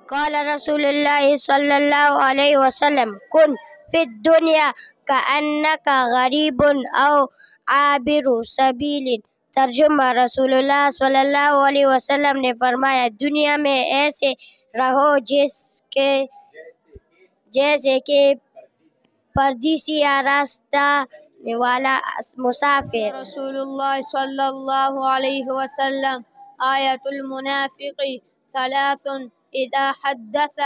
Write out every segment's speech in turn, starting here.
قال رسول اللہ صلی اللہ علیہ وسلم کن فی الدنیا کأنک غریب او عابر سبیل۔ ترجمہ، رسول اللہ صلی اللہ علیہ وسلم نے فرمایا دنیا میں ایسے رہو جیسے کہ پردیسی یا راستہ والا مسافر۔ رسول اللہ صلی اللہ علیہ وسلم آیت المنافق ثلاث اذا حدث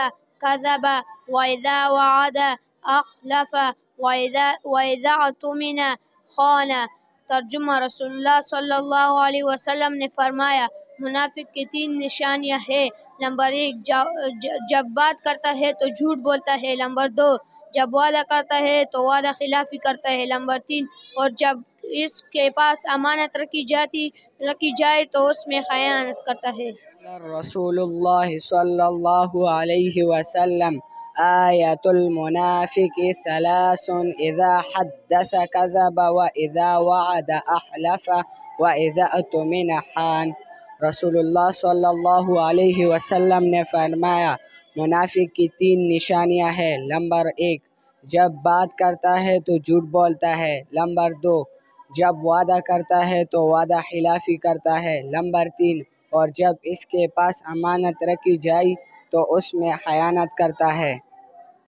كذب واذا وعد اخلف واذا اؤتمن خان۔ ترجمہ، رسول اللہ صلی اللہ علیہ وسلم نے فرمایا منافق کی تین نشانیاں ہیں۔ نمبر 1، جب بات کرتا ہے تو جھوٹ بولتا ہے۔ نمبر 2، جب وعدہ کرتا ہے تو وعدہ خلافی کرتا ہے۔ نمبر 3، اور جب اس کے پاس امانت رکھی جائے تو اس میں خیانت کرتا ہے۔ رسول اللہ صلی اللہ علیہ وسلم آیت المنافق ثلاث اذا حدث كذب واذا وعد احلف واذا اؤتمن خان۔ رسول اللہ صلی اللہ علیہ وسلم نے فرمایا منافق کی تین نشانیاں ہیں۔ نمبر 1، جب بات کرتا ہے تو جھوٹ بولتا ہے۔ نمبر 2، جب وعدہ کرتا ہے تو وعدہ خلافی کرتا ہے۔ نمبر 3، اور جب اس کے پاس امانت رکھی جائے تو اس میں خیانت کرتا ہے۔